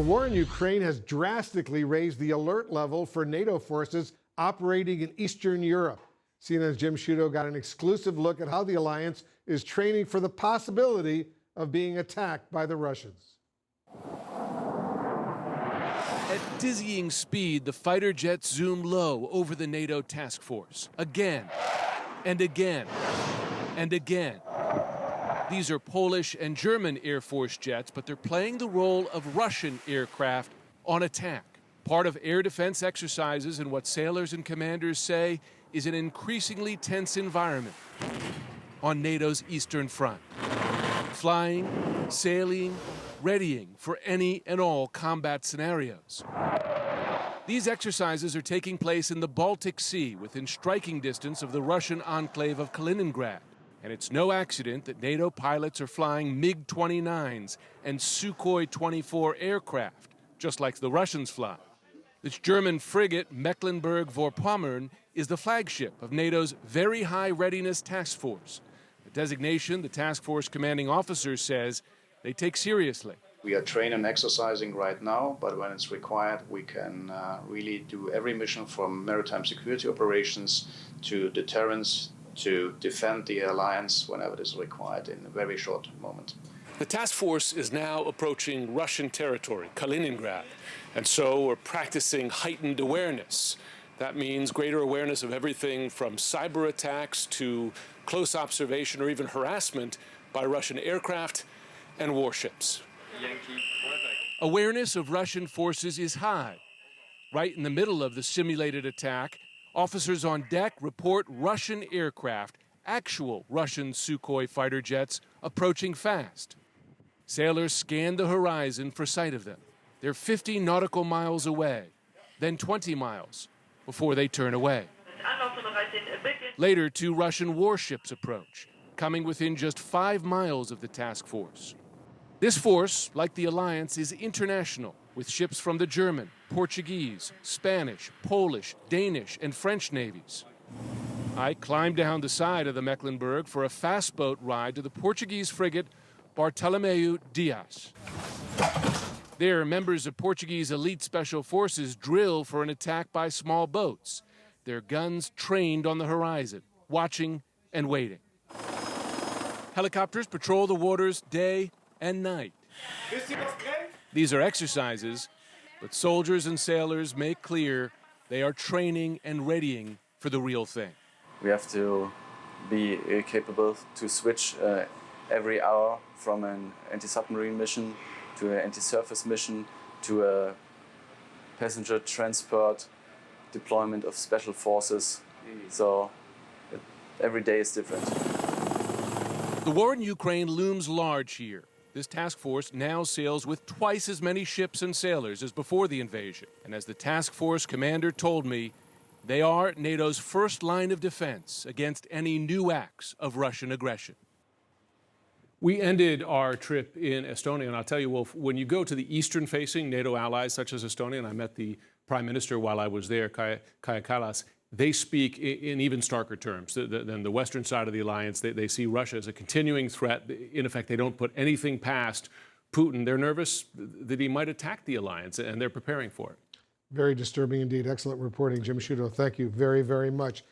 The war in Ukraine has drastically raised the alert level for NATO forces operating in Eastern Europe. CNN's Jim Sciutto got an exclusive look at how the alliance is training for the possibility of being attacked by the Russians. At dizzying speed, the fighter jets zoom low over the NATO task force. Again, and again, and again. These are Polish and German Air Force jets, but they're playing the role of Russian aircraft on attack. Part of air defense exercises and what sailors and commanders say is an increasingly tense environment on NATO's Eastern Front. Flying, sailing, readying for any and all combat scenarios. These exercises are taking place in the Baltic Sea, within striking distance of the Russian enclave of Kaliningrad. And it's no accident that NATO pilots are flying MiG-29s and Sukhoi-24 aircraft, just like the Russians fly. This German frigate, Mecklenburg-Vorpommern, is the flagship of NATO's Very High Readiness Task Force, a designation the task force commanding officer says they take seriously. We are trained and exercising right now, but when it's required, we can really do every mission from maritime security operations to deterrence, to defend the alliance whenever it is required in a very short moment. The task force is now approaching Russian territory, Kaliningrad, and so we're practicing heightened awareness. That means greater awareness of everything from cyber attacks to close observation or even harassment by Russian aircraft and warships. Awareness of Russian forces is high. Right in the middle of the simulated attack, officers on deck report Russian aircraft, actual Russian Sukhoi fighter jets, approaching fast. Sailors scan the horizon for sight of them. They're 50 nautical miles away, then 20 miles, before they turn away. Later, 2 Russian warships approach, coming within just 5 miles of the task force. This force, like the alliance, is international, with ships from the German, Portuguese, Spanish, Polish, Danish, and French navies. I climbed down the side of the Mecklenburg for a fast boat ride to the Portuguese frigate Bartolomeu Dias. There, members of Portuguese elite special forces drill for an attack by small boats, their guns trained on the horizon, watching and waiting. Helicopters patrol the waters day and night. These are exercises, but soldiers and sailors make clear they are training and readying for the real thing. We have to be capable to switch every hour from an anti-submarine mission to an anti-surface mission to a passenger transport deployment of special forces. So every day is different. The war in Ukraine looms large here. This task force now sails with twice as many ships and sailors as before the invasion. And as the task force commander told me, they are NATO's first line of defense against any new acts of Russian aggression. We ended our trip in Estonia, and I'll tell you, Wolf, when you go to the eastern-facing NATO allies such as Estonia, and I met the Prime Minister while I was there, Kaja Kallas, they speak in even starker terms than the western side of the alliance. They see Russia as a continuing threat. In effect, they don't put anything past Putin. They're nervous that he might attack the alliance, and they're preparing for it. Very disturbing indeed. Excellent reporting, Jim Sciutto. Thank you very, very much.